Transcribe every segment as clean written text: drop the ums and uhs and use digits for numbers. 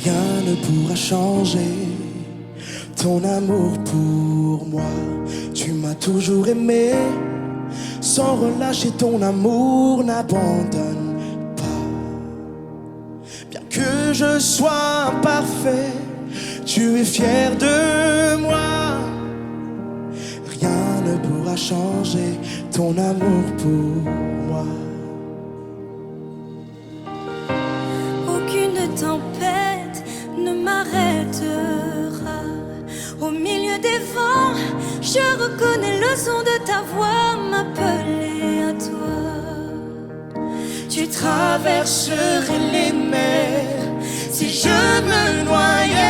Rien ne pourra changer ton amour pour moi. Tu m'as toujours aimé, sans relâcher ton amour n'abandonne pas. Bien que je sois imparfait, tu es fier de moi. Rien ne pourra changer ton amour pour moi. Aucune tempête ne m'arrêtera. Au milieu des vents, je reconnais le son de ta voix m'appeler à toi. Tu traverserais les mers si je me noyais.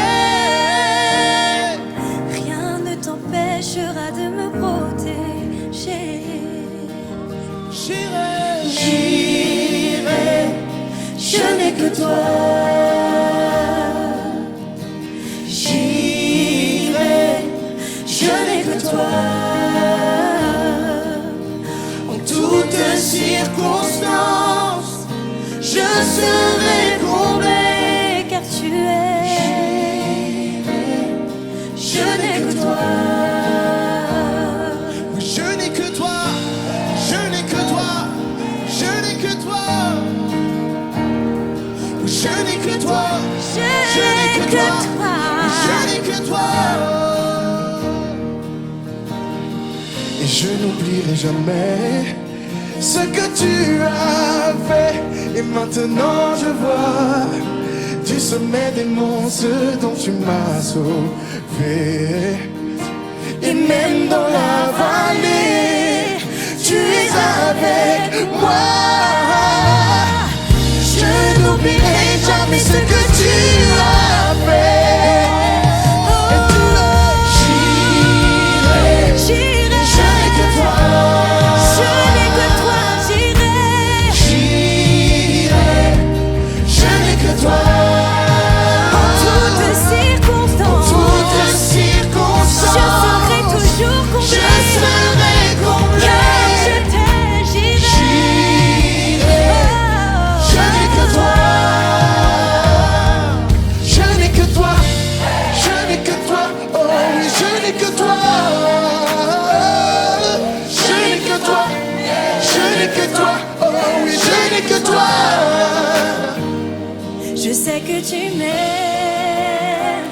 Rien ne t'empêchera de me protéger. J'irai, Je n'ai que toi. Je n'ai que toi. En toutes circonstances, je serai comblé, car tu es. Je n'ai que toi. Je n'ai que toi, je n'ai que toi, je n'ai que toi. Je n'ai que toi, Je n'ai que toi. je n'ai que toi. Et je n'oublierai jamais ce que tu as fait. Et maintenant je vois du sommet des monts ce dont tu m'as sauvé. Et même dans la vallée, tu es avec moi. Je n'oublierai jamais ce que tu as fait. Je sais que tu m'aimes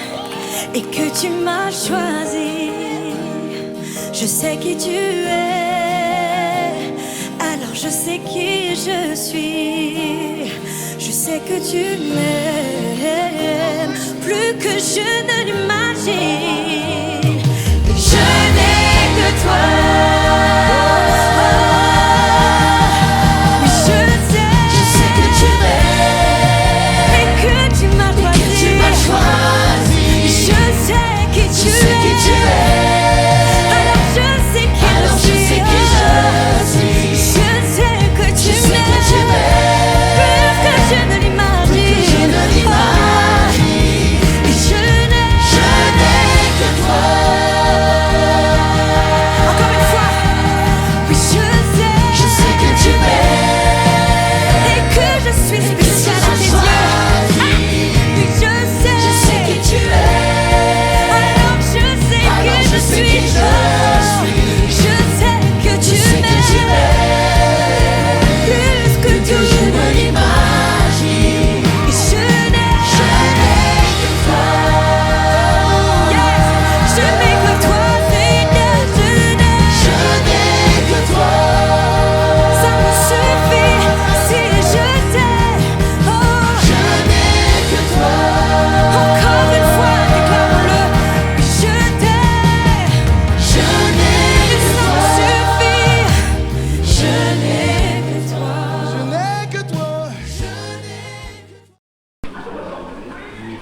et que tu m'as choisi. Je sais qui tu es, alors je sais qui je suis. Je sais que tu m'aimes plus que je ne l'imagine. Je n'ai que toi.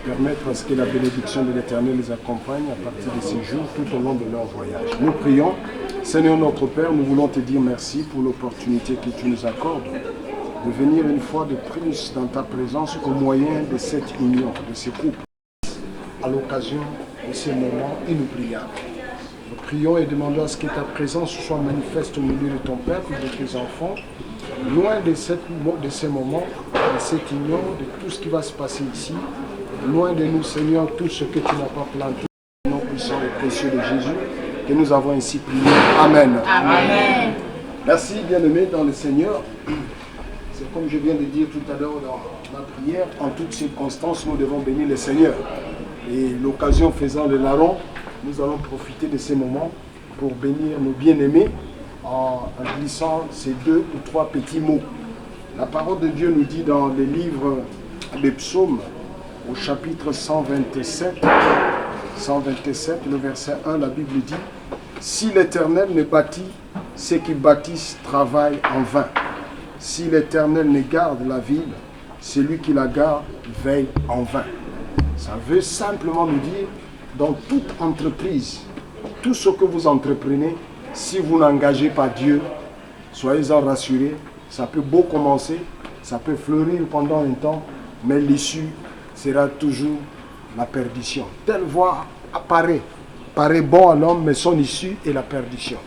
Permettre à ce que la bénédiction de l'Éternel les accompagne à partir de ces jours tout au long de leur voyage. Nous prions, Seigneur notre Père, nous voulons te dire merci pour l'opportunité que tu nous accordes de venir une fois de plus dans ta présence au moyen de cette union, de ce couple, à l'occasion de ces moments inoubliables. Nous prions et demandons à ce que ta présence soit manifeste au milieu de ton peuple, de tes enfants, loin de ces moments, de cette union, de tout ce qui va se passer ici, Loin de nous, Seigneur, tout ce que tu n'as pas planté, nom puissant et précieux de Jésus, que nous avons ainsi prié. Amen. Amen. Merci, bien-aimés dans le Seigneur. C'est comme je viens de dire tout à l'heure dans ma prière, en toutes circonstances, nous devons bénir le Seigneur. Et l'occasion faisant le larron, nous allons profiter de ces moments pour bénir nos bien-aimés en glissant ces 2 ou 3 petits mots. La parole de Dieu nous dit dans le livre des psaumes, au chapitre 127, le verset 1, la Bible dit « Si l'Éternel ne bâtit, ceux qui bâtissent travaillent en vain. Si l'Éternel ne garde la ville, celui qui la garde veille en vain. » Ça veut simplement nous dire, dans toute entreprise, tout ce que vous entreprenez, si vous n'engagez pas Dieu, soyez-en rassurés, ça peut beau commencer, ça peut fleurir pendant un temps, mais l'issue sera toujours la perdition. Telle voie paraît bon à l'homme, mais son issue est la perdition.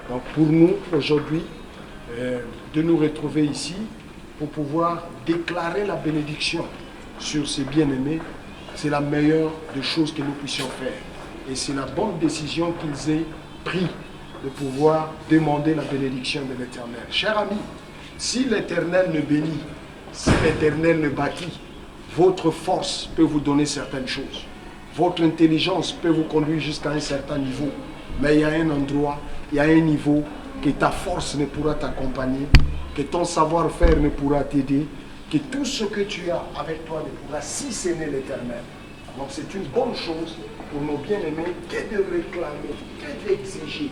Donc pour nous, aujourd'hui, de nous retrouver ici, pour pouvoir déclarer la bénédiction sur ces bien-aimés, c'est la meilleure des choses que nous puissions faire. Et c'est la bonne décision qu'ils aient pris de pouvoir demander la bénédiction de l'Éternel. Chers amis, si l'Éternel ne bénit, si l'Éternel ne bâtit, votre force peut vous donner certaines choses. Votre intelligence peut vous conduire jusqu'à un certain niveau. Mais il y a un endroit, il y a un niveau que ta force ne pourra t'accompagner, que ton savoir-faire ne pourra t'aider, que tout ce que tu as avec toi ne pourra, si ce n'est l'Éternel. Donc c'est une bonne chose pour nos bien-aimés que de réclamer, que d'exiger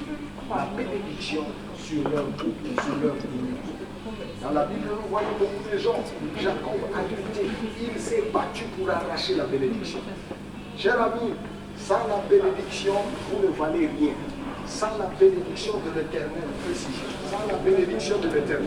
la bénédiction sur leur couple, sur leur union. Dans la Bible, nous voyons beaucoup de gens. Jacob a lutté, il s'est battu pour arracher la bénédiction. Chers amis, sans la bénédiction, vous ne valez rien. Sans la bénédiction de l'Éternel, sans la bénédiction de l'Éternel,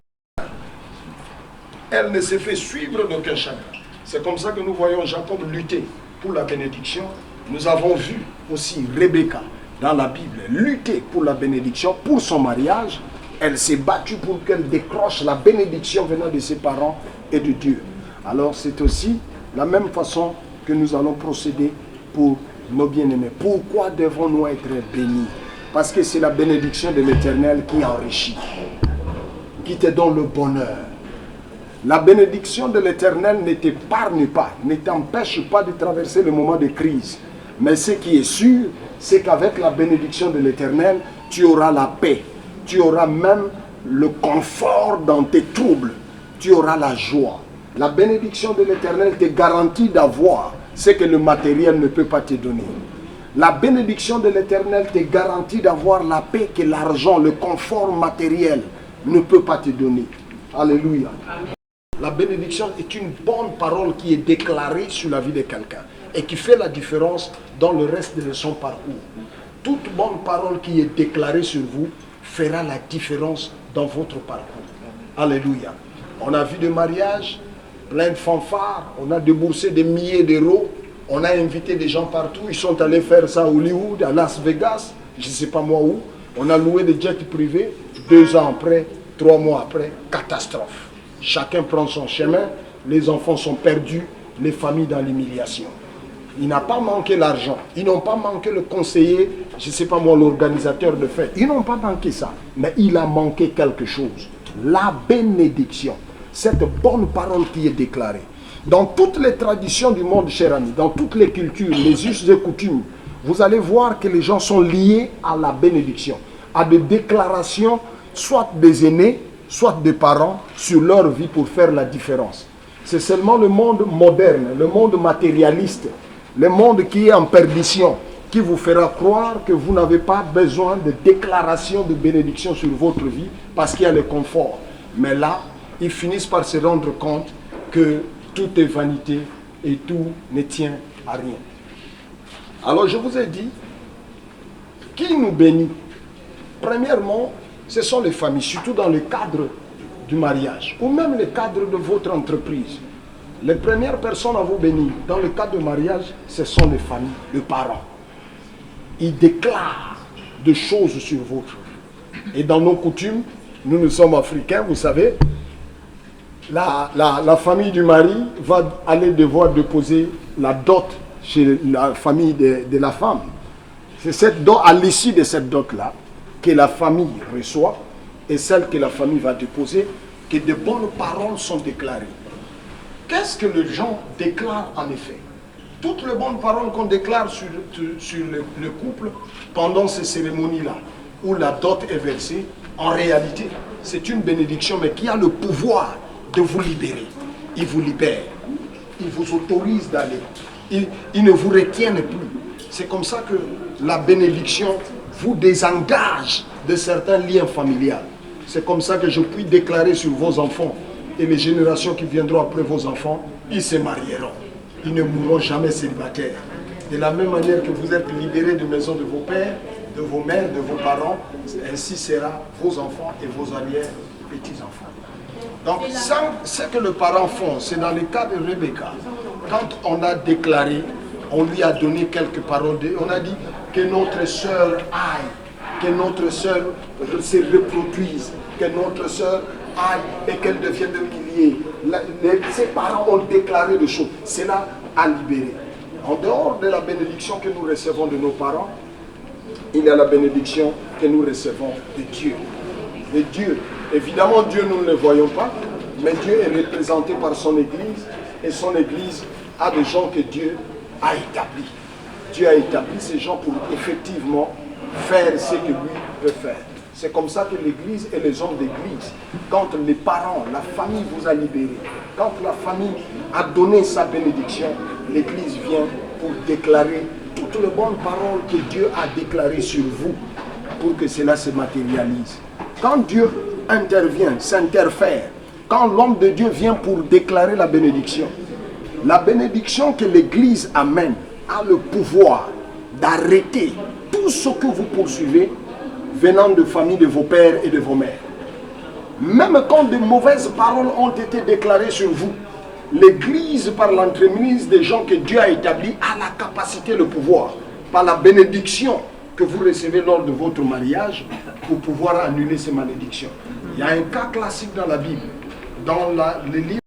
elle ne se fait suivre d'aucun chagrin. C'est comme ça que nous voyons Jacob lutter pour la bénédiction. Nous avons vu aussi Rebecca dans la Bible lutter pour la bénédiction, pour son mariage. Elle s'est battue pour qu'elle décroche la bénédiction venant de ses parents et de Dieu. Alors c'est aussi la même façon que nous allons procéder pour nos bien-aimés. Pourquoi devons-nous être bénis? Parce que c'est la bénédiction de l'Éternel qui enrichit, qui te donne le bonheur. La bénédiction de l'Éternel ne t'épargne pas, ne t'empêche pas de traverser le moment de crise. Mais ce qui est sûr, c'est qu'avec la bénédiction de l'Éternel, tu auras la paix. Tu auras même le confort dans tes troubles. Tu auras la joie. La bénédiction de l'Éternel te garantit d'avoir ce que le matériel ne peut pas te donner. La bénédiction de l'Éternel te garantit d'avoir la paix que l'argent, le confort matériel ne peut pas te donner. Alléluia. Amen. La bénédiction est une bonne parole qui est déclarée sur la vie de quelqu'un et qui fait la différence dans le reste de son parcours. Toute bonne parole qui est déclarée sur vous fera la différence dans votre parcours. Alléluia. On a vu des mariages, plein de fanfares, on a déboursé des milliers d'euros, on a invité des gens partout, ils sont allés faire ça à Hollywood, à Las Vegas, je ne sais pas moi où. On a loué des jets privés, 2 ans après, 3 mois après, catastrophe. Chacun prend son chemin, les enfants sont perdus, les familles dans l'humiliation. Il n'a pas manqué l'argent, ils n'ont pas manqué le conseiller, je ne sais pas moi, l'organisateur de fête. Ils n'ont pas manqué ça, mais il a manqué quelque chose. La bénédiction, cette bonne parole qui est déclarée. Dans toutes les traditions du monde, chers amis, dans toutes les cultures, les us et coutumes, vous allez voir que les gens sont liés à la bénédiction, à des déclarations, soit des aînés, soit des parents, sur leur vie pour faire la différence. C'est seulement le monde moderne, le monde matérialiste, le monde qui est en perdition, qui vous fera croire que vous n'avez pas besoin de déclaration de bénédiction sur votre vie parce qu'il y a le confort. Mais là, ils finissent par se rendre compte que tout est vanité et tout ne tient à rien. Alors je vous ai dit, qui nous bénit? Premièrement, ce sont les familles, surtout dans le cadre du mariage, ou même le cadre de votre entreprise. Les premières personnes à vous bénir dans le cadre du mariage, ce sont les familles, les parents. Ils déclarent des choses sur votre vie. Et dans nos coutumes, nous sommes africains, vous savez, la famille du mari va aller devoir déposer la dot chez la famille de la femme. C'est cette dot, à l'issue de cette dot-là, que la famille reçoit et celle que la famille va déposer, que de bonnes paroles sont déclarées. Qu'est-ce que les gens déclarent en effet? Toutes les bonnes paroles qu'on déclare sur le couple pendant ces cérémonies-là, où la dot est versée, en réalité, c'est une bénédiction, mais qui a le pouvoir de vous libérer. Il vous libère. Il vous autorise d'aller. Il ne vous retiennent plus. C'est comme ça que la bénédiction vous désengage de certains liens familiaux. C'est comme ça que je puis déclarer sur vos enfants et les générations qui viendront après vos enfants, ils se marieront. Ils ne mourront jamais célibataires. De la même manière que vous êtes libérés de maison de vos pères, de vos mères, de vos parents, ainsi sera vos enfants et vos arrière-petits-enfants. Donc, ce que les parents font, c'est dans le cas de Rebecca. Quand on a déclaré, on lui a donné quelques paroles, on a dit que notre sœur aille, que notre sœur se reproduise, que notre sœur aille et qu'elle devienne de milliers. Ses parents ont déclaré des choses. Cela a libéré. En dehors de la bénédiction que nous recevons de nos parents, il y a la bénédiction que nous recevons de Dieu. De Dieu. Évidemment, Dieu, nous ne le voyons pas, mais Dieu est représenté par son Église, et son Église a des gens que Dieu a établis. Dieu a établi ces gens pour effectivement faire ce que lui peut faire. C'est comme ça que l'Église et les hommes d'Église, quand les parents, la famille vous a libéré, quand la famille a donné sa bénédiction, l'Église vient pour déclarer toutes les bonnes paroles que Dieu a déclarées sur vous, pour que cela se matérialise. Quand Dieu intervient, s'interfère, quand l'homme de Dieu vient pour déclarer la bénédiction que l'Église amène a le pouvoir d'arrêter tout ce que vous poursuivez venant de famille de vos pères et de vos mères. Même quand de mauvaises paroles ont été déclarées sur vous, l'Église, par l'entremise des gens que Dieu a établis, a la capacité, le pouvoir, par la bénédiction que vous recevez lors de votre mariage, pour pouvoir annuler ces malédictions. Il y a un cas classique dans la Bible, dans les livres,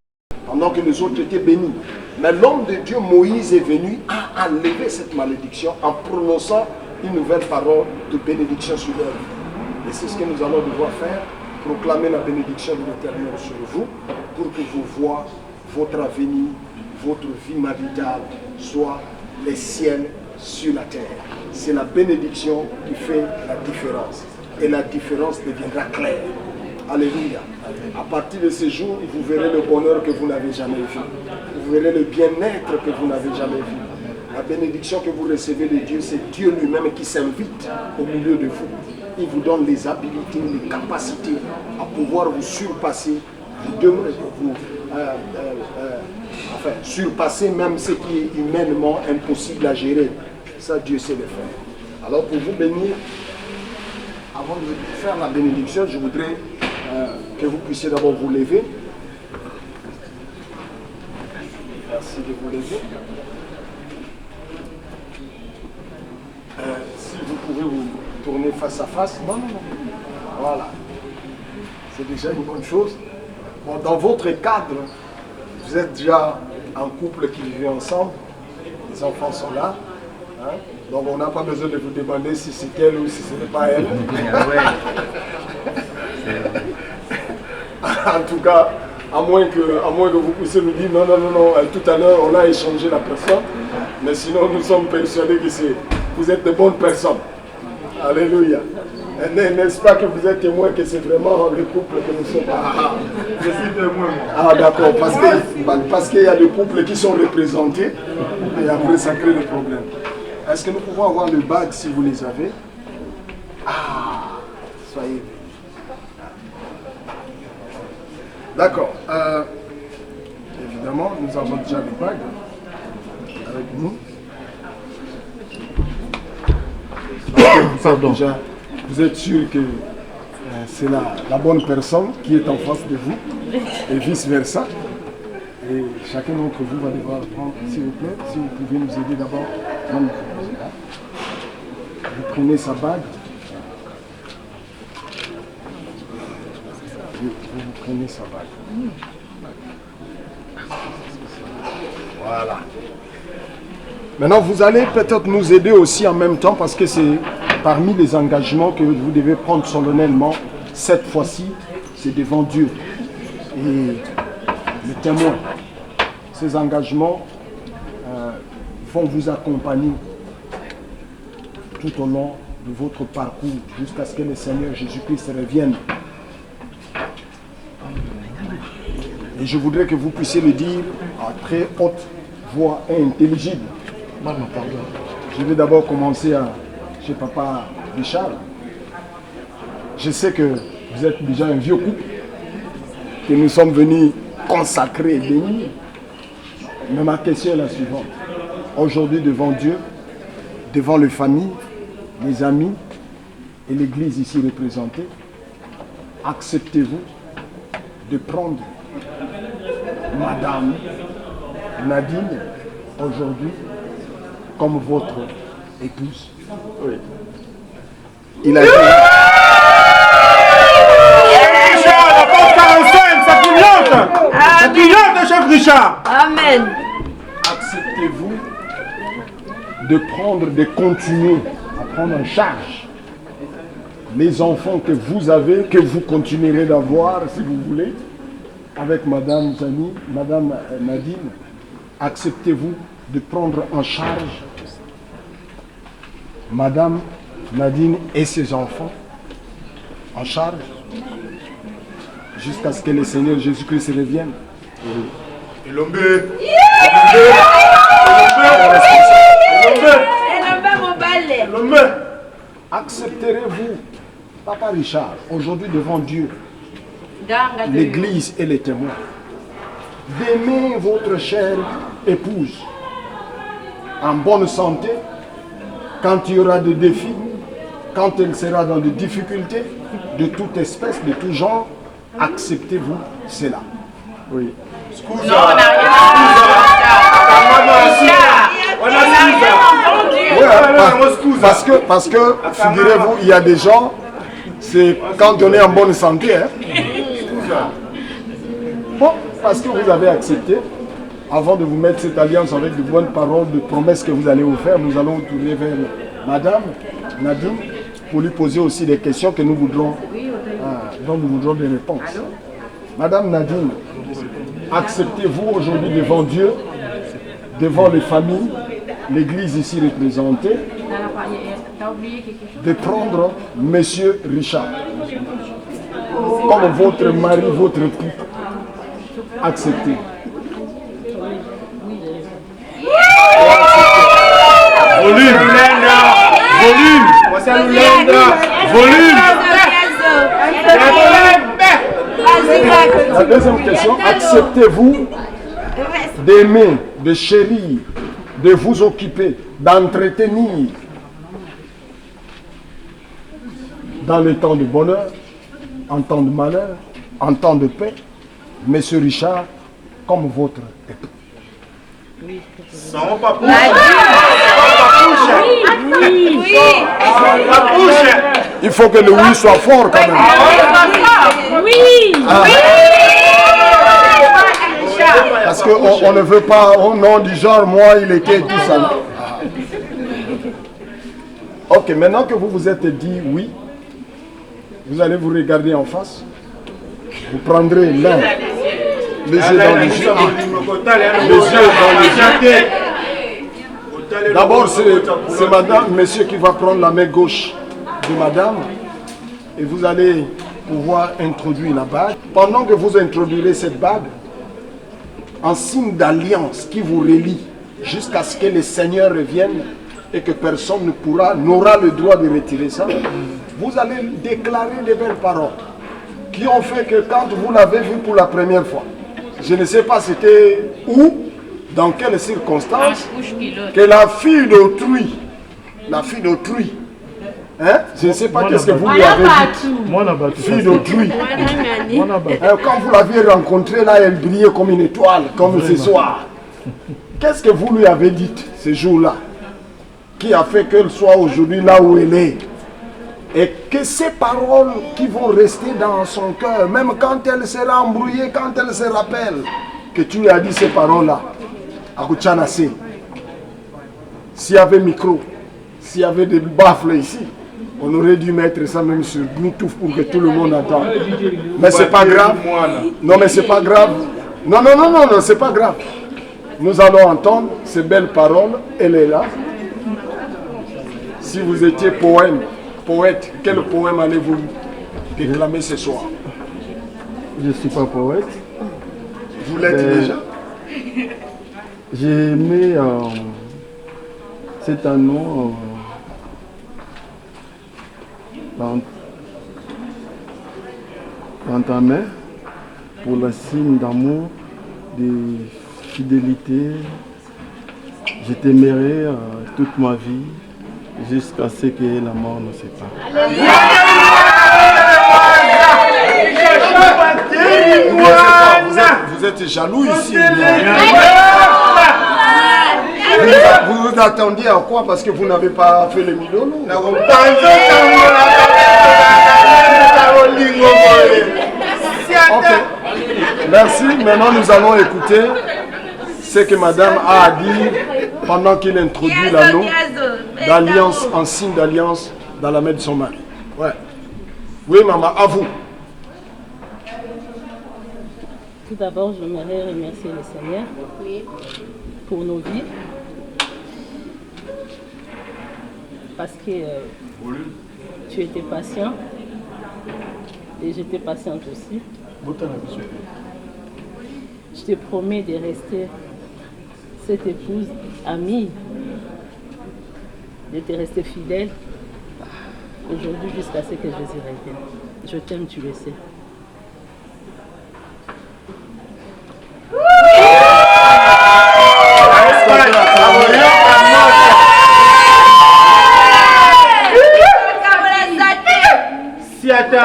pendant que les autres étaient bénis. Mais l'homme de Dieu, Moïse, est venu à enlever cette malédiction en prononçant une nouvelle parole de bénédiction sur leur vie. Et c'est ce que nous allons devoir faire, proclamer la bénédiction de l'Éternel sur vous, pour que vous voyez votre avenir, votre vie maritale, soit les ciels sur la terre. C'est la bénédiction qui fait la différence. Et la différence deviendra claire. Alléluia. À partir de ce jour, vous verrez le bonheur que vous n'avez jamais vu. Vous verrez le bien-être que vous n'avez jamais vu. La bénédiction que vous recevez de Dieu, c'est Dieu lui-même qui s'invite au milieu de vous. Il vous donne les habilités, les capacités à pouvoir vous surpasser, surpasser même ce qui est humainement impossible à gérer. Ça, Dieu sait le faire. Alors, pour vous bénir, avant de faire la bénédiction, je voudrais que vous puissiez d'abord vous lever. Merci de vous lever. Si vous pouvez vous tourner face à face. Non. Voilà. C'est déjà une bonne chose. Bon, dans votre cadre, vous êtes déjà un couple qui vit ensemble. Les enfants sont là. Hein? Donc on n'a pas besoin de vous demander si c'est elle ou si ce n'est pas elle. En tout cas, à moins que vous puissiez nous dire non, tout à l'heure on a échangé la personne, mais sinon nous sommes persuadés que vous êtes de bonnes personnes. Alléluia. N'est-ce pas que vous êtes témoin que c'est vraiment le couple que nous sommes? Je suis témoin. Ah d'accord, parce qu'il y a des couples qui sont représentés et après ça crée des problèmes. Est-ce que nous pouvons avoir le bague si vous les avez? Ah, soyez. D'accord. Évidemment, nous avons déjà le bague avec nous. Pardon. Déjà, vous êtes sûr que c'est la bonne personne qui est en face de vous et vice-versa. Et chacun d'entre vous va devoir prendre, s'il vous plaît, si vous pouvez nous aider d'abord. Vous prenez sa bague. Vous prenez sa bague. Voilà. Maintenant, vous allez peut-être nous aider aussi en même temps parce que c'est parmi les engagements que vous devez prendre solennellement. Cette fois-ci, c'est devant Dieu et le témoin. Ces engagements vont vous accompagner tout au long de votre parcours jusqu'à ce que le Seigneur Jésus-Christ revienne. Et je voudrais que vous puissiez le dire à très haute voix et intelligible. Je vais d'abord commencer chez Papa Richard. Je sais que vous êtes déjà un vieux couple, que nous sommes venus consacrer et bénir. Mais ma question est la suivante. Aujourd'hui, devant Dieu, devant les familles, les amis et l'église ici représentée, acceptez-vous de prendre Madame Nadine aujourd'hui comme votre épouse? Oui. Il a été... Richard, la porte 45, ça clignote! Ça clignote, chef Richard! Amen. Acceptez-vous de prendre, de continuer à prendre en charge les enfants que vous avez, que vous continuerez d'avoir si vous voulez, avec Madame Zani, Madame Nadine? Acceptez-vous de prendre en charge Madame Nadine et ses enfants en charge jusqu'à ce que le Seigneur Jésus-Christ revienne? Accepterez-vous, Papa Richard, aujourd'hui devant Dieu, l'Église et les témoins, d'aimer votre chère épouse en bonne santé quand il y aura des défis, quand elle sera dans des difficultés de toute espèce, de tout genre? Acceptez-vous cela? Oui. Non, on n'a rien Parce que figurez-vous, il y a des gens, c'est quand on est en bonne santé. Hein. Bon, parce que vous avez accepté, avant de vous mettre cette alliance avec de bonnes paroles, de promesses que vous allez vous faire, nous allons tourner vers Madame Nadine pour lui poser aussi des questions que nous voudrons, dont nous voudrons des réponses. Madame Nadine, acceptez-vous aujourd'hui devant Dieu, devant les familles, l'église ici représentée, de prendre Monsieur Richard comme votre mari, votre époux? Acceptez. Volume, volume. La deuxième question, acceptez-vous d'aimer, de chérir, de vous occuper, d'entretenir dans les temps de bonheur, en temps de malheur, en temps de paix, Monsieur Richard comme votre époux? Sans papouche. Il faut que le oui soit fort quand même. Oui. Parce qu'on ne veut pas, au nom du genre, moi il était tout ça. Ok, maintenant que vous vous êtes dit oui, vous allez vous regarder en face. Vous prendrez l'un, les yeux dans les yeux. Les yeux dans les yeux. D'abord, c'est madame, monsieur qui va prendre la main gauche de madame. Et vous allez pouvoir introduire la bague. Pendant que vous introduirez cette bague, en signe d'alliance qui vous relie jusqu'à ce que le Seigneur revienne et que personne n'aura le droit de retirer ça, vous allez déclarer des belles paroles qui ont fait que quand vous l'avez vu pour la première fois, je ne sais pas c'était où, dans quelles circonstances, que la fille d'autrui, hein? Je ne sais pas qu'est-ce que vous lui avez dit, fille d'autrui, quand vous l'aviez rencontrée là, elle brillait comme une étoile, comme ce soir. Qu'est-ce que vous lui avez dit ce jour-là, qui a fait qu'elle soit aujourd'hui là où elle est? Et que ces paroles qui vont rester dans son cœur, même quand elle sera embrouillée, quand elle se rappelle que tu lui as dit ces paroles-là, à Kouchanase, s'il y avait micro, s'il y avait des baffles ici, on aurait dû mettre ça même sur Bluetooth pour que tout le monde entende. Mais c'est pas grave. Non, mais c'est pas grave. Non, non, non, non, non, c'est pas grave. Nous allons entendre ces belles paroles. Elle est là. Si vous étiez poète, quel poème allez-vous déclamer ce soir? Je ne suis pas poète. Vous l'êtes déjà? J'ai aimé cet anneau dans ta main pour le signe d'amour, de fidélité. Je t'aimerai toute ma vie jusqu'à ce que la mort nous sépare. Vous êtes jaloux ici. Vous vous attendiez à quoi? Parce que vous n'avez pas fait le milolo. Ok. Merci. Maintenant, nous allons écouter ce que madame a dit pendant qu'il introduit l'anneau d'alliance, en signe d'alliance dans la main de son mari. Ouais. Oui, maman, à vous. Tout d'abord, j'aimerais remercier le Seigneur pour nos vies. Parce que tu étais patient et j'étais patiente aussi. Je te promets de rester cette épouse, amie, de te rester fidèle aujourd'hui jusqu'à ce que Jésus revienne. Je t'aime, tu le sais.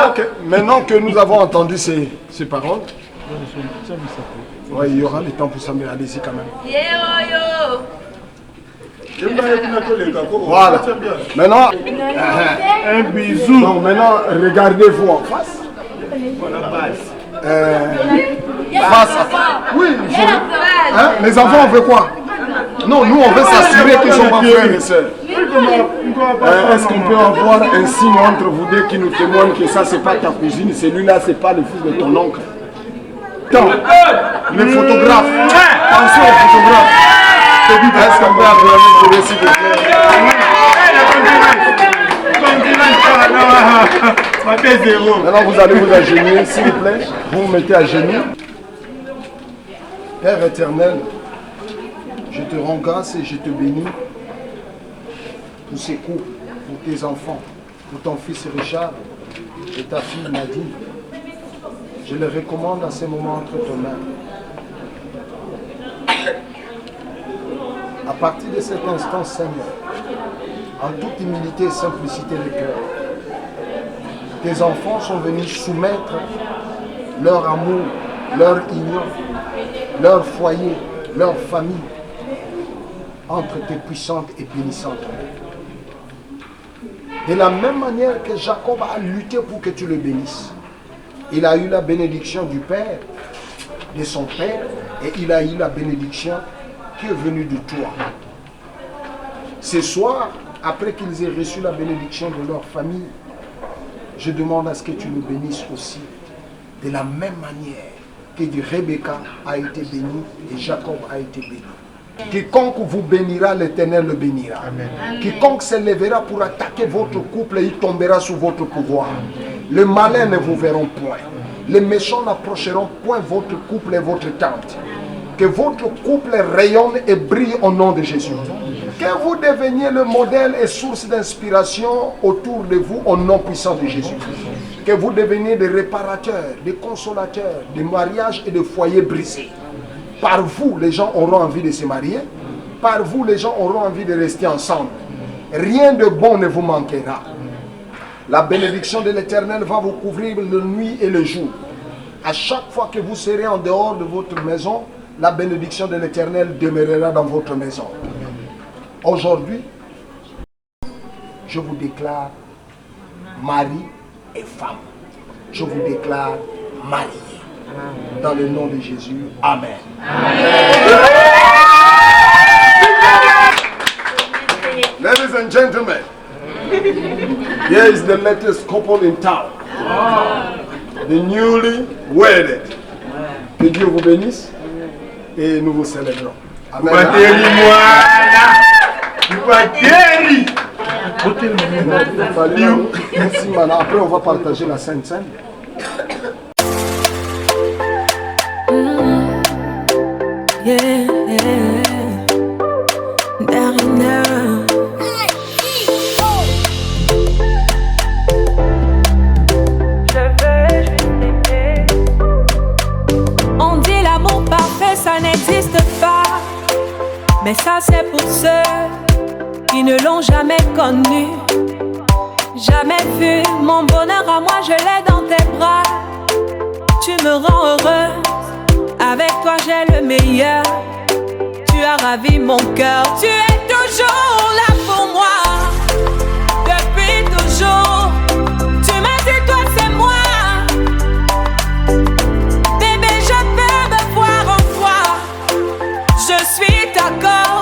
Okay. Maintenant que nous avons entendu ces paroles, ouais, il y aura le temps pour ça, mais allez-y quand même. Voilà. Maintenant, Un bisou. donc maintenant, regardez-vous en face. Face à face. Oui, il faut. Hein? Les enfants, on veut quoi? Non, nous, on veut s'assurer qu'ils sont pas frères et sœurs. Est-ce qu'on peut avoir un signe entre vous deux qui nous témoigne que ça, c'est pas ta cousine, celui-là, c'est pas le fils de ton oncle? Tant, le photographe. Attention au photographe. Est-ce qu'on peut applaudir s'il vous plaît? Maintenant, vous allez vous agenouiller, s'il vous plaît. Vous vous mettez à genoux. Père éternel, je te rends grâce et je te bénis pour ces couples, pour tes enfants, pour ton fils Richard et ta fille Nadine. Je les recommande à ces moments entre tes mains. À partir de cet instant, Seigneur, en toute humilité et simplicité de cœur, tes enfants sont venus soumettre leur amour, leur union, leur foyer, leur famille entre tes puissantes et bénissantes mains. De la même manière que Jacob a lutté pour que tu le bénisses, il a eu la bénédiction du Père, de son Père, et il a eu la bénédiction qui est venue de toi. Ce soir, après qu'ils aient reçu la bénédiction de leur famille, je demande à ce que tu le bénisses aussi, de la même manière que Rebecca a été bénie et Jacob a été béni. Quiconque vous bénira, l'Éternel le bénira. Amen. Quiconque s'élèvera pour attaquer votre couple, il tombera sous votre pouvoir. Le malin ne vous verront point. Les méchants n'approcheront point votre couple et votre tente. Que votre couple rayonne et brille au nom de Jésus. Que vous deveniez le modèle et source d'inspiration autour de vous au nom puissant de Jésus. Que vous deveniez des réparateurs, des consolateurs, des mariages et des foyers brisés. Par vous, les gens auront envie de se marier. Par vous, les gens auront envie de rester ensemble. Rien de bon ne vous manquera. La bénédiction de l'Éternel va vous couvrir la nuit et le jour. À chaque fois que vous serez en dehors de votre maison, la bénédiction de l'Éternel demeurera dans votre maison. Aujourd'hui, je vous déclare mari et femme. Je vous déclare mariés. Dans le nom de Jésus, Amen. Ladies and gentlemen, here is the latest couple in town. The newly wedded. Que Dieu vous bénisse et nous vous célébrons. Amen. Merci, madame. Après, on va partager la Sainte Seine. Yeah, Darina. Je veux juste t'aimer. On dit l'amour parfait, ça n'existe pas. Mais ça, c'est pour ceux qui ne l'ont jamais connu. Jamais vu mon bonheur à moi, je l'ai dans tes bras. Tu me rends heureuse. Avec toi j'ai le meilleur. Tu as ravi mon cœur. Tu es toujours là pour moi. Depuis toujours. Tu m'as dit toi c'est moi. Bébé je peux me voir en toi. Je suis d'accord.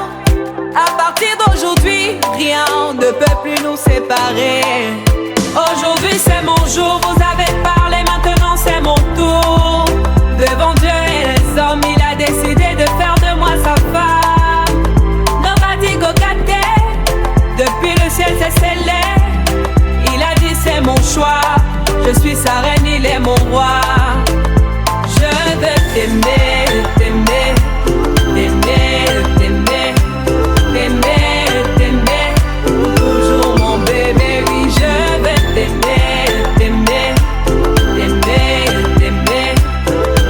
À partir d'aujourd'hui, rien ne peut plus nous séparer. Aujourd'hui c'est mon jour. Vous avez parlé, maintenant c'est mon tour. Devant Dieu et les hommes, il a décidé de faire de moi sa femme. Nobody go get it. Depuis le ciel c'est scellé. Il a dit c'est mon choix. Je suis sa reine, il est mon roi. Je veux t'aimer, t'aimer, t'aimer, t'aimer, t'aimer, t'aimer. Toujours mon bébé, oui je veux t'aimer, t'aimer, t'aimer, t'aimer.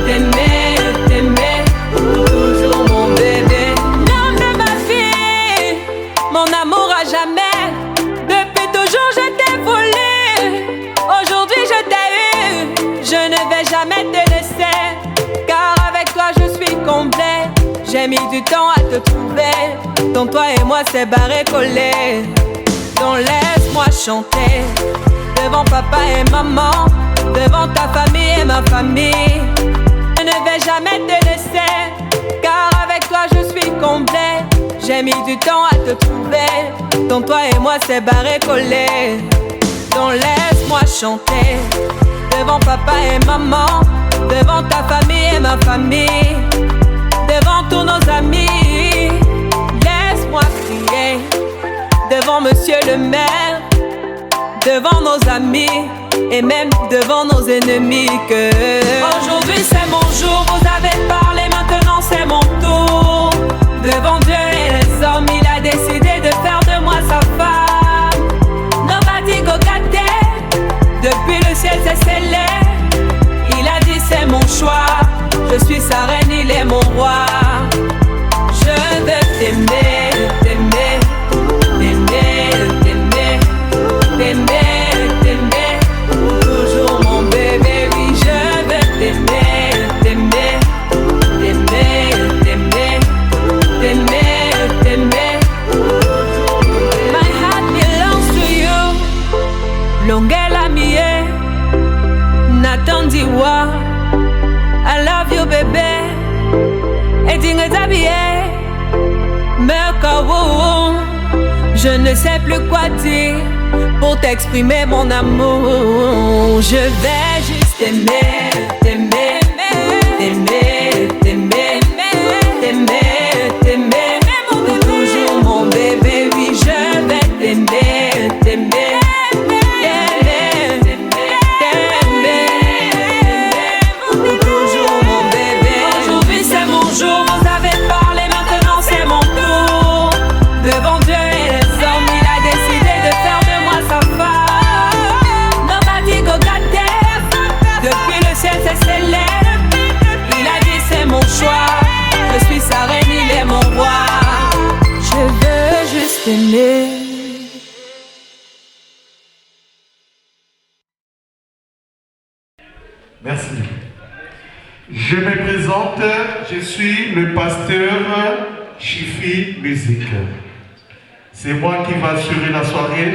T'aimer, t'aimer, toujours mon bébé. L'homme de ma vie, mon amour à jamais. Depuis toujours je t'ai voulu. Aujourd'hui je t'ai eu. Je ne vais jamais te laisser. Car avec toi je suis complet. J'ai mis du temps à te trouver. Donc toi et moi c'est barré collé. Donc laisse-moi chanter devant papa et maman, devant ta famille et ma famille. Je ne vais jamais te laisser, car avec toi je suis complet. J'ai mis du temps à te trouver. Donc toi et moi c'est barré collé. Donc laisse-moi chanter devant papa et maman, devant ta famille et ma famille, devant tous nos amis. Laisse-moi crier devant monsieur le maire, devant nos amis et même devant nos ennemis que aujourd'hui c'est mon jour, vous avez parlé, maintenant c'est mon tour. Devant Dieu et les hommes, il a décidé de faire de moi sa femme. Nobody go get it. Depuis le ciel c'est scellé. Il a dit c'est mon choix. Je suis sa reine, il est mon roi. Je veux t'aimer, t'aimer, t'aimer, t'aimer, t'aimer, t'aimer. Toujours mon bébé, oui je veux t'aimer, t'aimer, t'aimer, t'aimer, t'aimer, t'aimer. My heart belongs to you. Longela mie, Nathan Diwa. I love you bébé. Et dingue t'habiller, Merkawo. Je ne sais plus quoi dire pour t'exprimer mon amour. Je vais juste t'aimer, t'aimer, t'aimer, t'aimer, t'aimer, t'aimer. Pour toujours mon bébé, oui je vais t'aimer, t'aimer. Il a dit c'est mon choix. Je suis sa reine, il est mon roi. Je veux juste aimer. Merci. Je me présente, je suis le pasteur Chifi Musique. C'est moi qui vais assurer la soirée.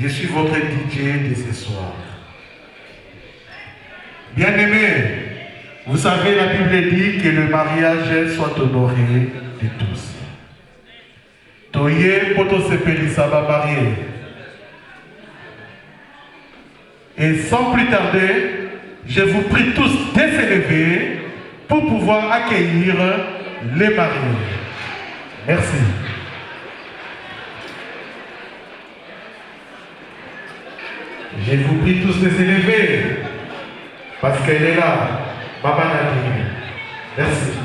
Je suis votre DJ de ce soir. Bien-aimés, vous savez, la Bible dit que le mariage soit honoré de tous. Toye poto sepelisa ba marié. Et sans plus tarder, je vous prie tous de se lever pour pouvoir accueillir les mariés. Merci. Je vous prie tous de se lever parce qu'elle est là, Maman Nadine. Merci.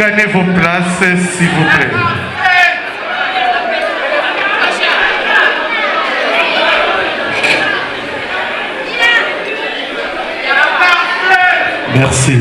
Regagnez vos places, s'il vous plaît. Merci.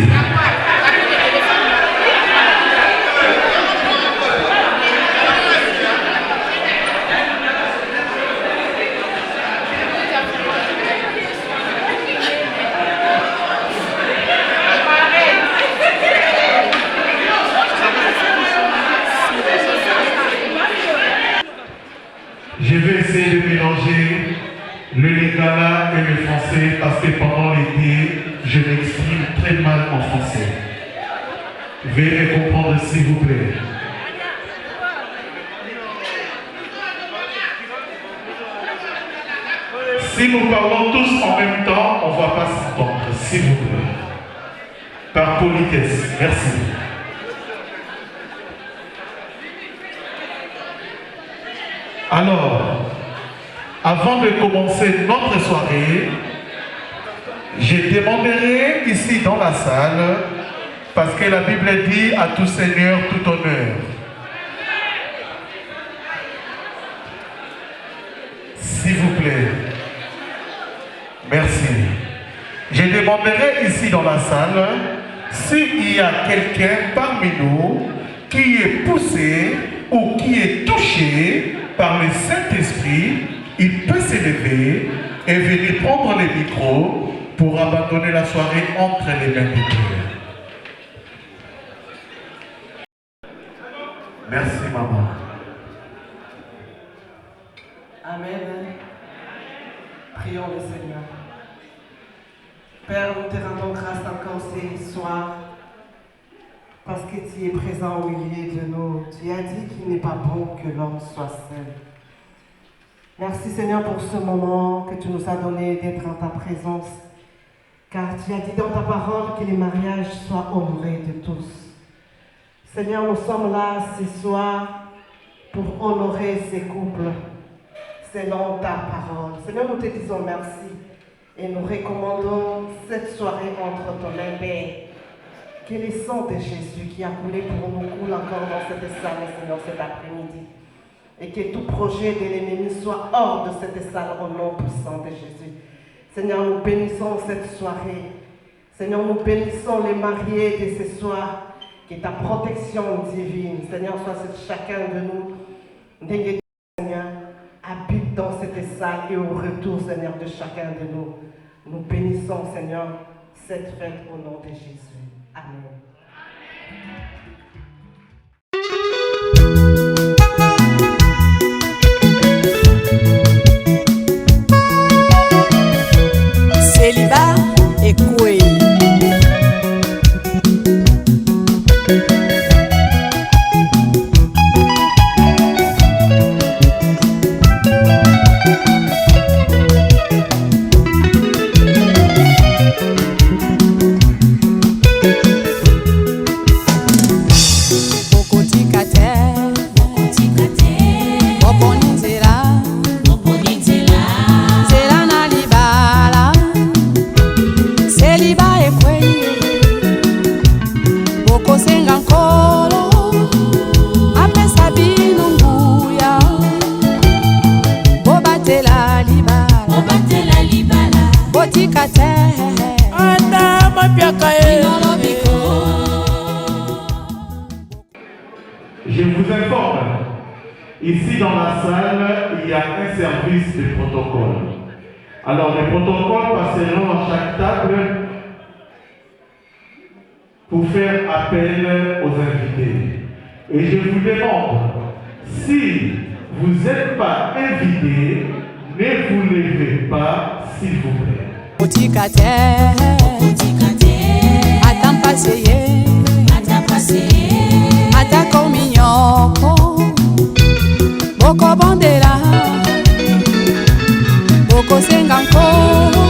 Je vais essayer de mélanger le lingala et le français parce que pendant l'été, je m'exprime très mal en français. Veuillez comprendre s'il vous plaît. Si nous parlons tous en même temps, on ne va pas s'entendre, s'il vous plaît. Par politesse, merci. Alors, avant de commencer notre soirée, je demanderai ici dans la salle, parce que la Bible dit à tout Seigneur, tout honneur. S'il vous plaît. Merci. Je demanderai ici dans la salle s'il y a quelqu'un parmi nous qui est poussé ou qui est touché par le Saint-Esprit, il peut s'élever et venir prendre le micro pour abandonner la soirée entre les mains de Dieu. Merci maman. Amen. Prions le Seigneur. Père, nous te rendons grâce encore ce soir parce que tu es présent au milieu de nous. Tu as dit qu'il n'est pas bon que l'homme soit seul. Merci Seigneur pour ce moment que tu nous as donné d'être en ta présence. Car tu as dit dans ta parole que les mariages soient honorés de tous. Seigneur, nous sommes là ce soir pour honorer ces couples selon ta parole. Seigneur, nous te disons merci et nous recommandons cette soirée entre ton mains, Père. Que le sang de Jésus qui a coulé pour nous coule encore dans cette salle, Seigneur, cet après-midi. Et que tout projet de l'ennemi soit hors de cette salle au nom puissant de Jésus. Seigneur, nous bénissons cette soirée. Seigneur, nous bénissons les mariés de ce soir. Que ta protection divine, Seigneur, soit sur chacun de nous. Seigneur, habite dans cette salle et au retour, Seigneur, de chacun de nous. Nous bénissons, Seigneur, cette fête au nom de Jésus. Amen. Célibat et Koué. Je vous informe, ici dans la salle, il y a un service de protocole. Alors les protocoles passeront à chaque table pour faire appel aux invités. Et je vous demande, si vous n'êtes pas invité, ne vous levez pas, s'il vous plaît. Boko bandera, boko senga nkolo,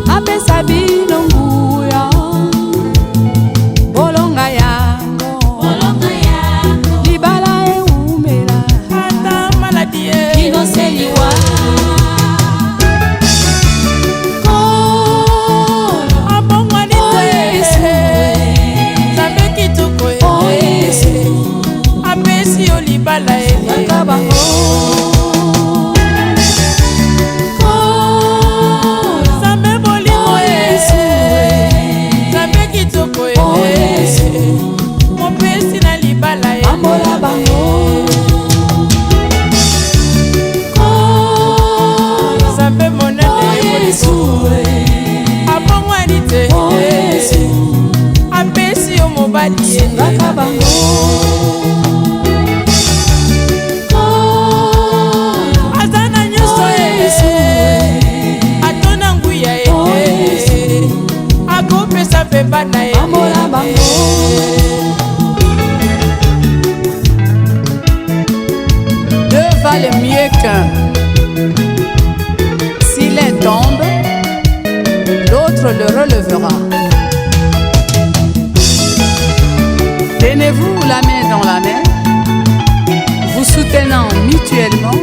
apesa bino nguya, bolonga yango, libala eumela, ata maladie, inoseliwa, singaka bango azana nyonso atona nguya akopesa mpe bana ye amola bango. Deux valent mieux qu'un. Si l'un tombe, l'autre le relèvera. Tenez-vous la main dans la main, vous soutenant mutuellement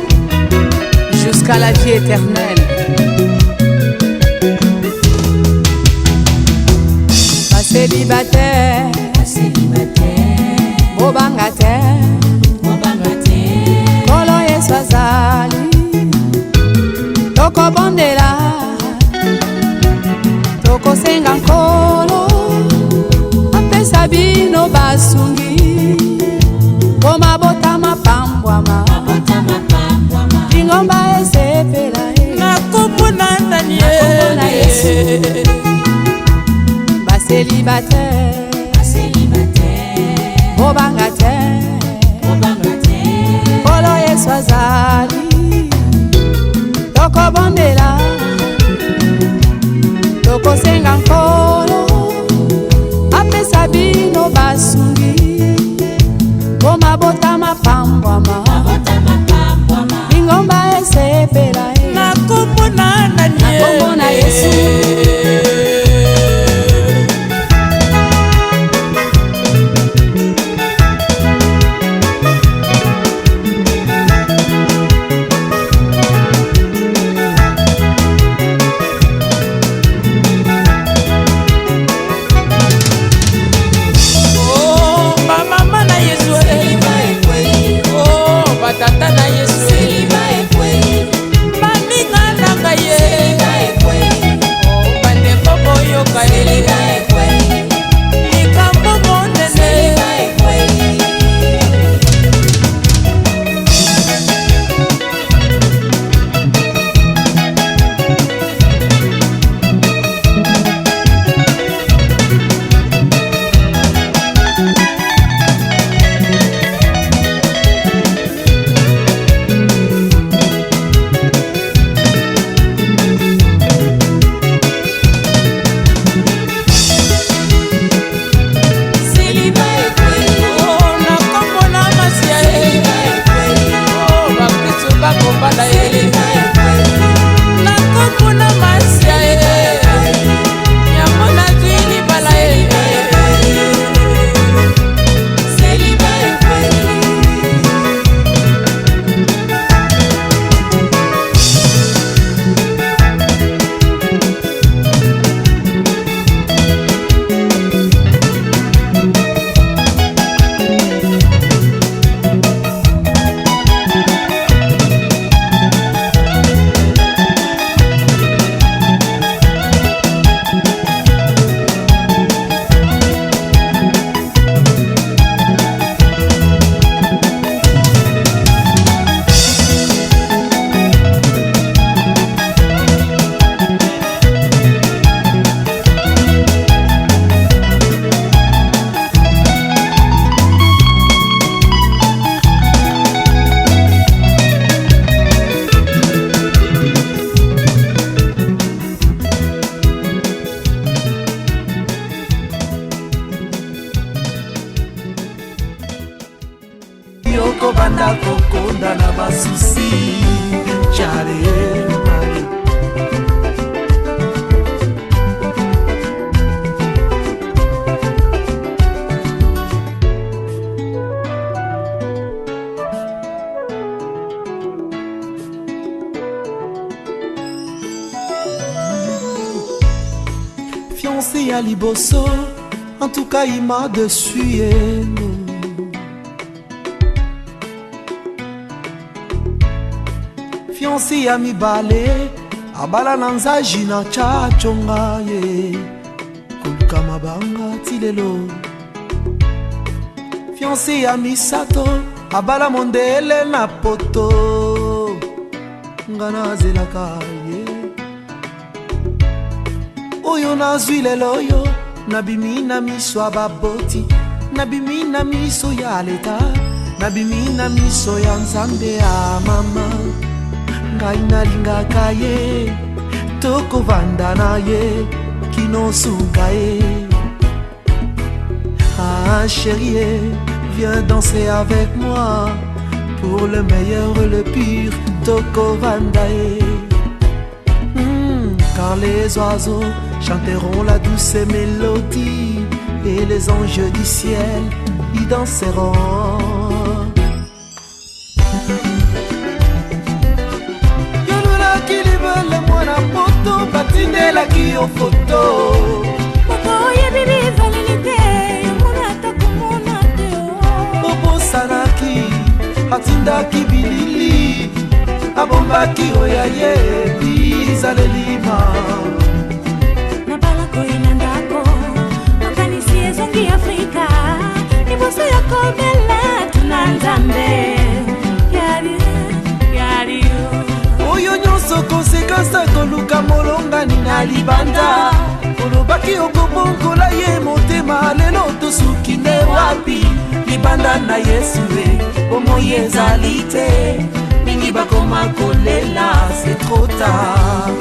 jusqu'à la vie éternelle. Pas célibataire, bobangataire, kolo Yesu azali, tokobondela, tokosenga nkolo. Sabino basungi Koma bota mapambwama Ingomba esepela Nakumbuna Daniel Yesu Baselibataire Bobangataire Kolo Yesu azali Tokobondela Tokosenga nkolo Sabino basungi Koma bota mapambwama Ingomba esepela Nakumbuna Yesu Banda kokonda na basusi chare fiancé à Liboso, en tout cas il m'a dessus fiancé ya mibale abala na nzaji na chachonga ye koluka mabanga tilelo fiancé ya misato abala mondele na poto ngana zelaka ye oyo nazwi lelo oyo nabimi na miswa baboti nabimi na miso ya leta, nabimi na miso ya nzambe ya mama. Ngai nalingaka ye, tokovanda na ye, kinosuka ye. Ah chérie, viens danser avec moi, pour le meilleur et le pire, tokovanda ye. Car les oiseaux chanteront la douce mélodie, et les anges du ciel y danseront. Yolulaki libele mwana poto, batindelaki yo foto. Papa oyebi bizaleli te, yomona takomona te. Obosanaki, atindaki bilili, abombaki oya ye bizalelima. Nabala koyina ndako, makanisi ezongi Afrika, liboso ya kobela tuna nzambe. Yari oyo nyonso konsekansa koluka molongani na libanda. Olobaki okobongola ye motema, lelo tosuki nde wapi? Libanda na Yesu bomoi ezali te, mingi bakoma kolela, c'est trop tard.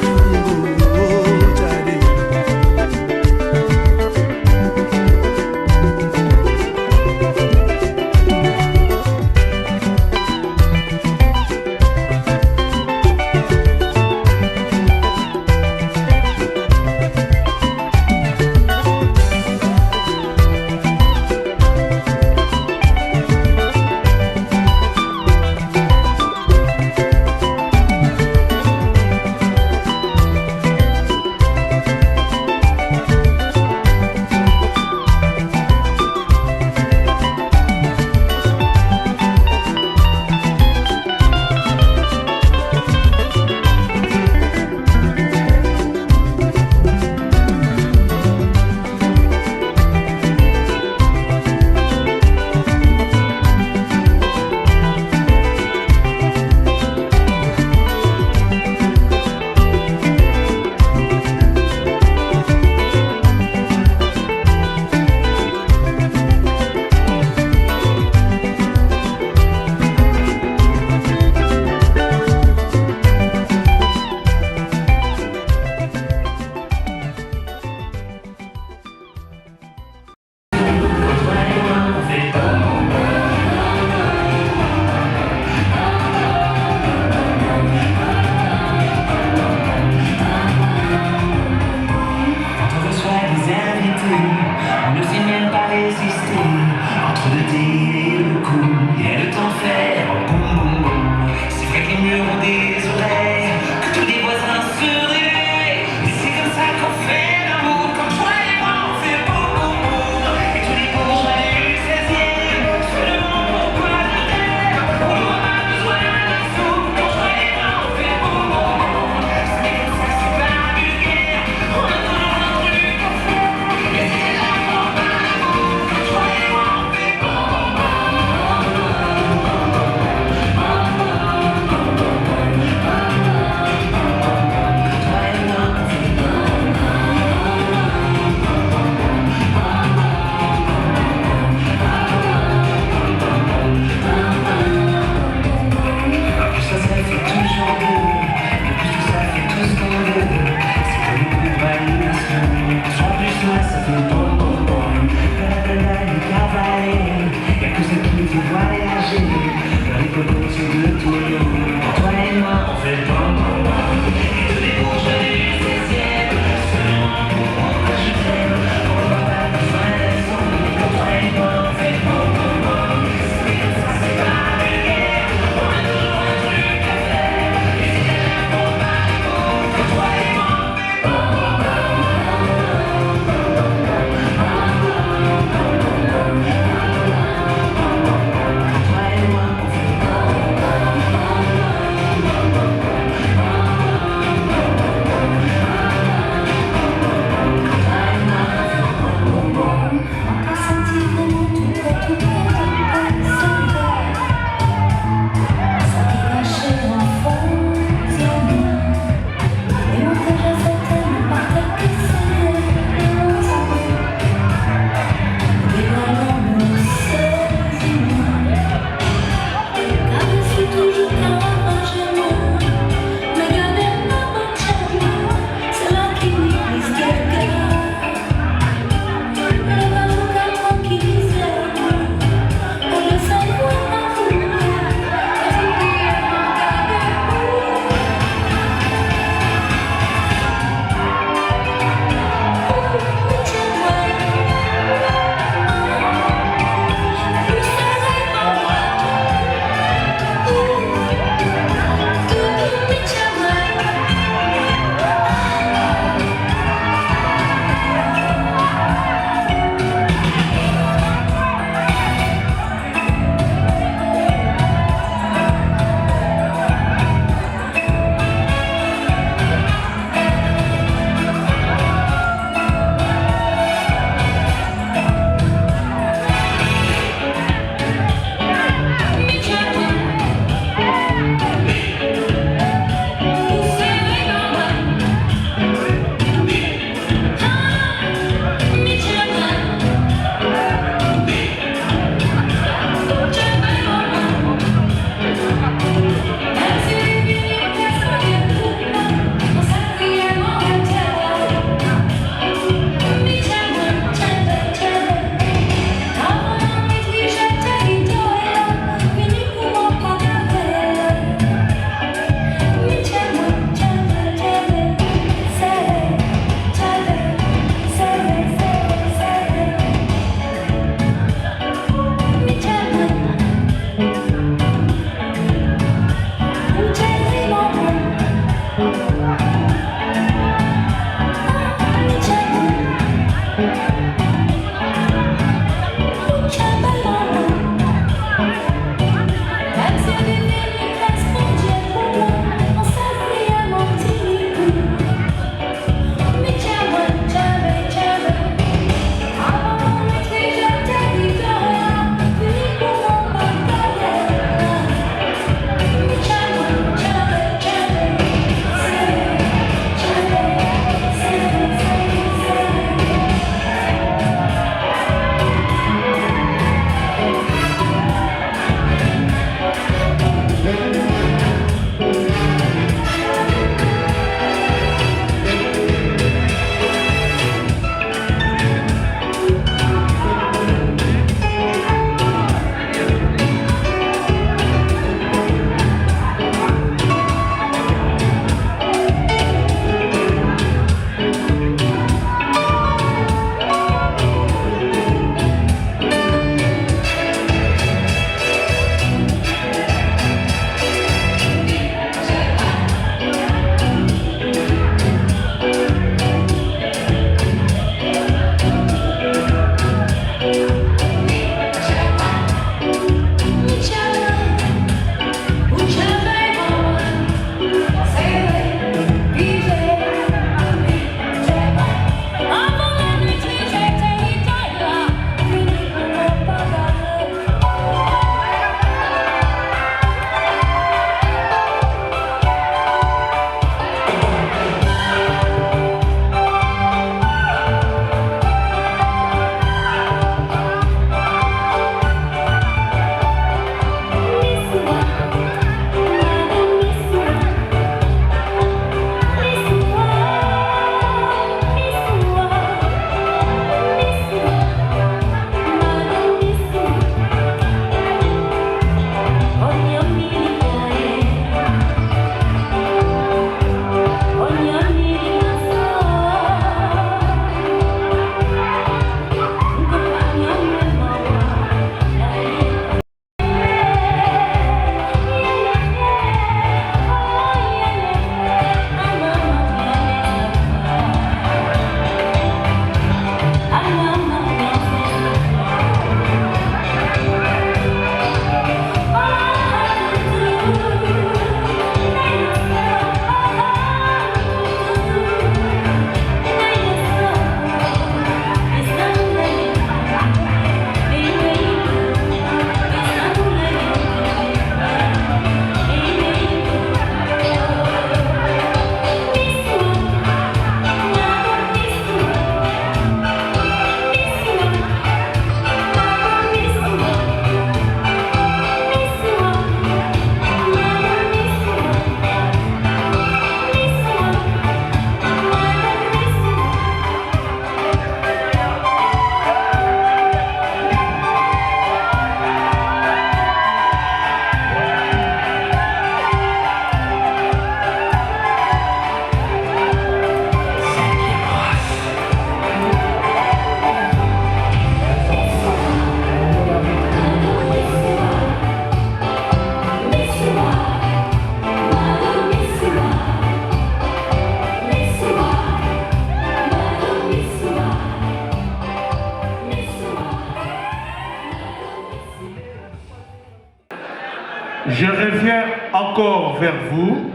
je reviens encore vers vous.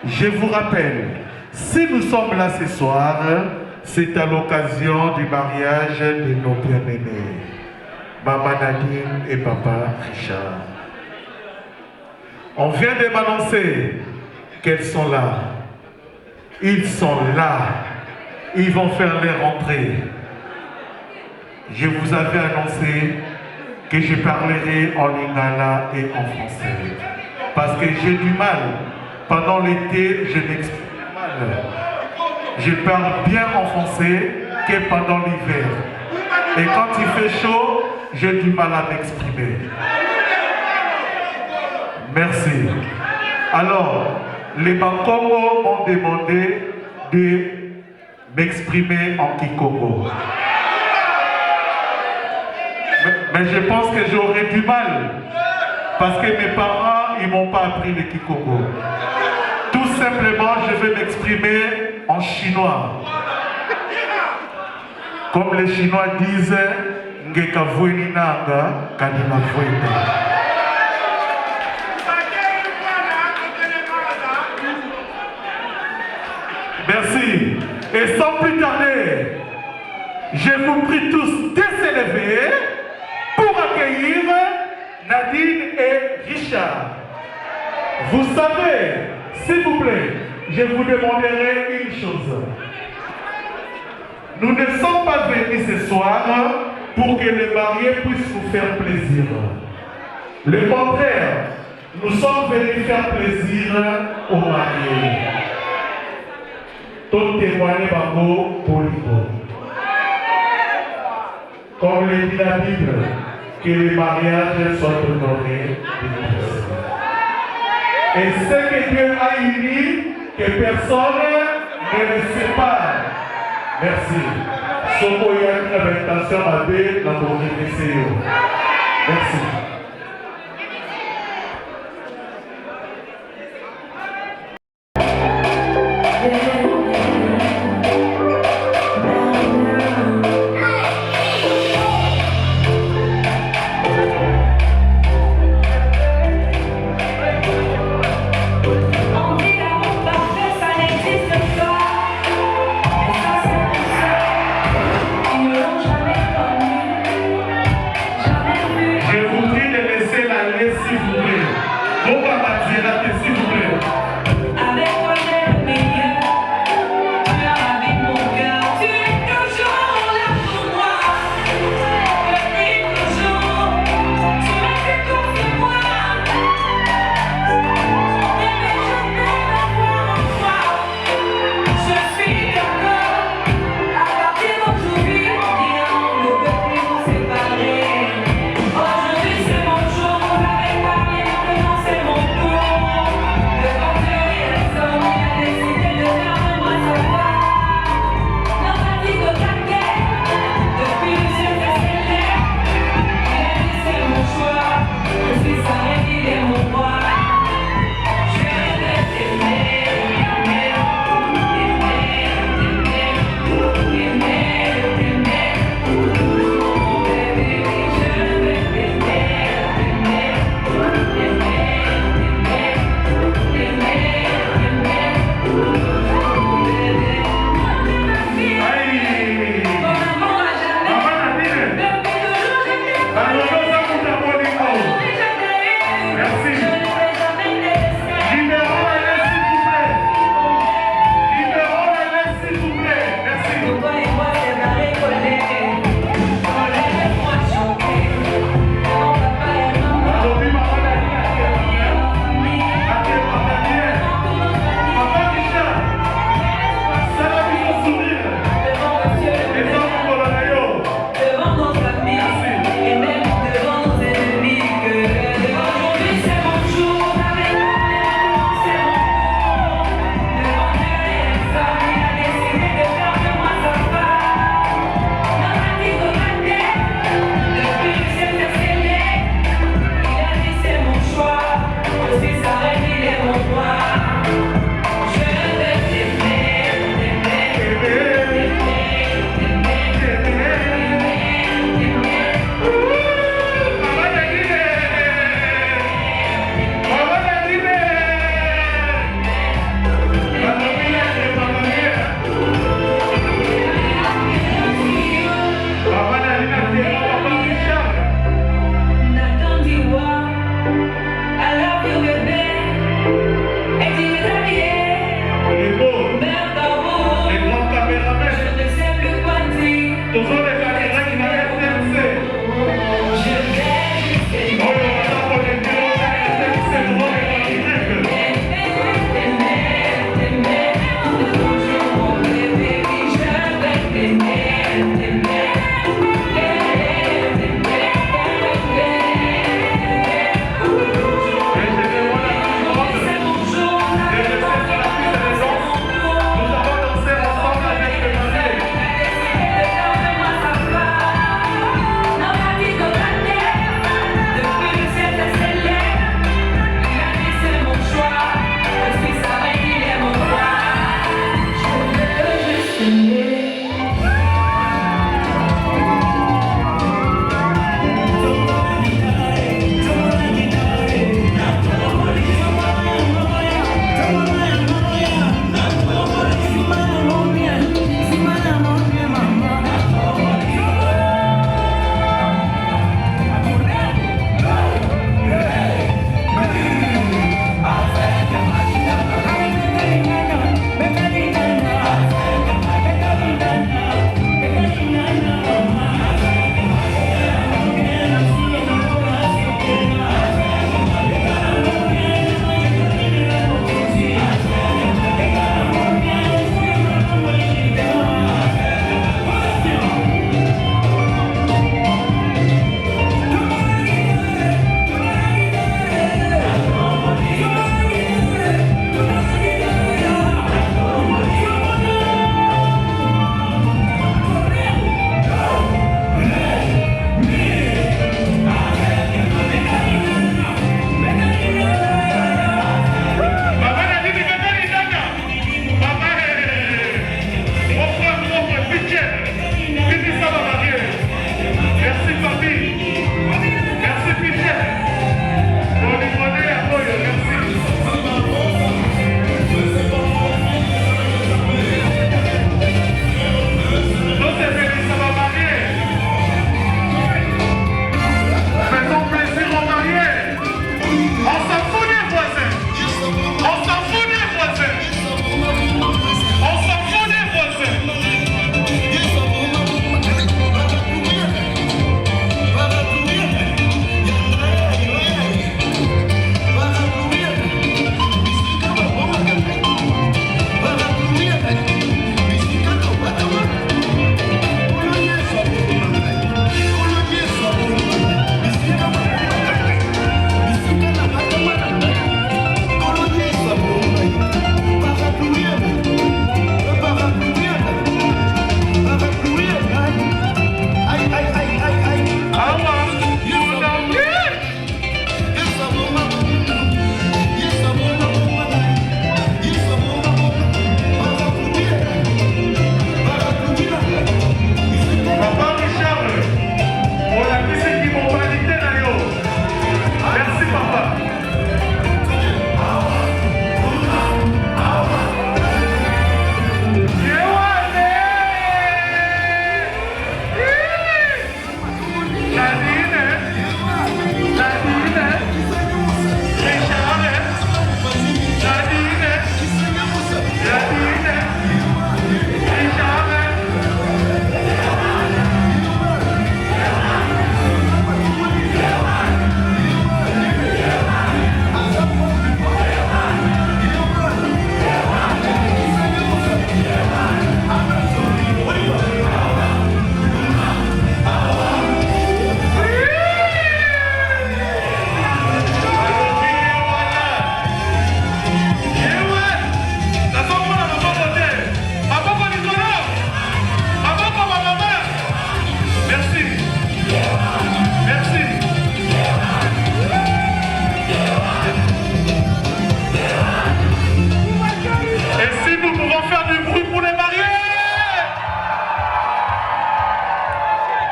Je vous rappelle, si nous sommes là ce soir, c'est à l'occasion du mariage de nos bien-aimés, Maman Nadine et Papa Richard. On vient de m'annoncer qu'elles sont là. Ils sont là. Ils vont faire les rentrées. Je vous avais annoncé que je parlerai en lingala et en français. Parce que j'ai du mal. Pendant l'été, je m'exprime mal. Je parle bien en français que pendant l'hiver. Et quand il fait chaud, j'ai du mal à m'exprimer. Merci. Alors, les Bakongo m'ont demandé de m'exprimer en Kikongo. Mais je pense que j'aurais du mal. Parce que mes parents, ils ne m'ont pas appris le Kikongo. Tout simplement, je vais m'exprimer en chinois. Comme les Chinois disent, Ngeka vueni nanga, kanina vuena. Merci. Et sans plus tarder, je vous prie tous de s'élever pour accueillir Nadine et Richard. Vous savez, s'il vous plaît, je vous demanderai une chose. Nous ne sommes pas venus ce soir pour que les mariés puissent vous faire plaisir. Le contraire, nous sommes venus faire plaisir aux mariés. Tout témoigner bango poligo. Comme le dit la Bible, que les mariages soient honorés de tous. Et ce que Dieu a uni, que personne ne le sépare. Merci. Soko yaki na l'intention abe na bonifeseo. Merci. Je vous prie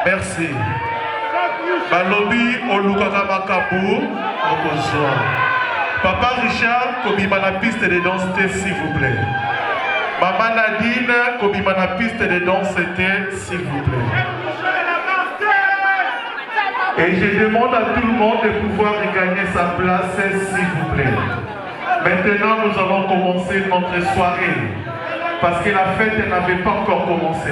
Merci. Balobi Olukaka Makabu, Okozwa. Papa Richard, Kobima la piste de danse, s'il vous plaît. Maman Nadine, Kobima la piste de danse, s'il vous plaît. Et je demande à tout le monde de pouvoir regagner sa place, s'il vous plaît. Maintenant, nous allons commencer notre soirée, parce que la fête n'avait pas encore commencé.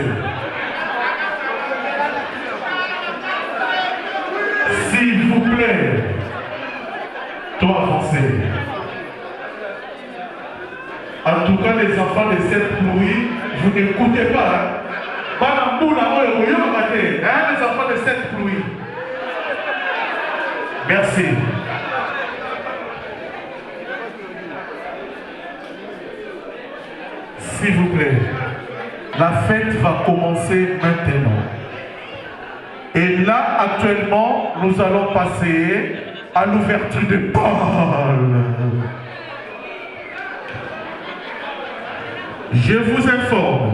S'il vous plaît, toi avancez. En tout cas, les enfants de cette pluie, vous n'écoutez pas. Les enfants de cette pluie. Merci. S'il vous plaît, la fête va commencer maintenant. Et là, actuellement, nous allons passer à l'ouverture des balles. Je vous informe,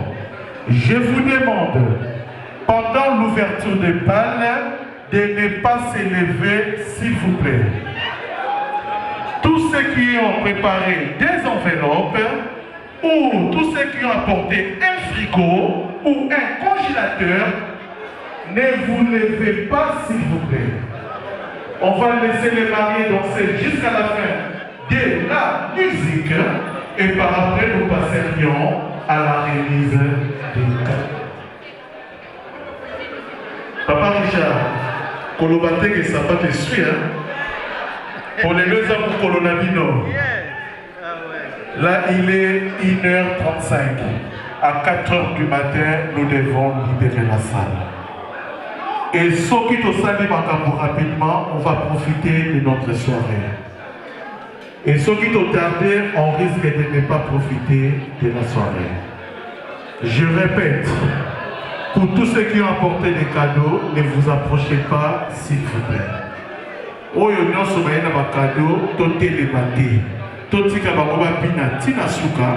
je vous demande, pendant l'ouverture des balles, de ne pas s'élever, s'il vous plaît. Tous ceux qui ont préparé des enveloppes, ou tous ceux qui ont apporté un frigo ou un congélateur, ne vous levez pas, s'il vous plaît. On va laisser les mariés danser jusqu'à la fin de la musique et par après nous passerions à la remise des cadeaux. Papa Richard, Kolobate et Sabat te suit, pour les deux ans pour Colonabino. Là, il est 1h35. À 4h du matin, nous devons libérer la salle. Et ceux qui sont salés rapidement, on va profiter de notre soirée. Et ceux qui sont tardés, on risque de ne pas profiter de la soirée. Je répète, pour tous ceux qui ont apporté des cadeaux, ne vous approchez pas, s'il vous plaît. Oyo nyonso bayina ba cadeau, totelebate. Totika bakoba bina tina suka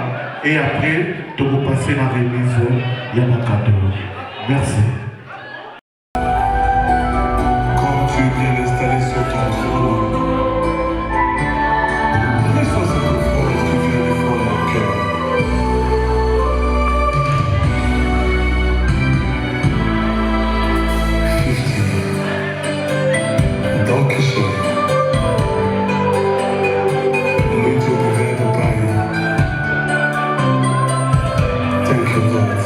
et après tu vas passer la remise ya ba cadeau. Merci. Quand tu viens d'installer sur ton trône, reçois cette offrande qui vient du fond de mon cœur. Dankeschön. Muito obrigado, Pai. Thank you, Lord.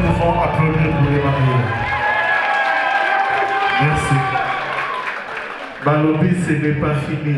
pouvons applaudir pour les mariés. Merci. Balobi, ce n'est pas fini.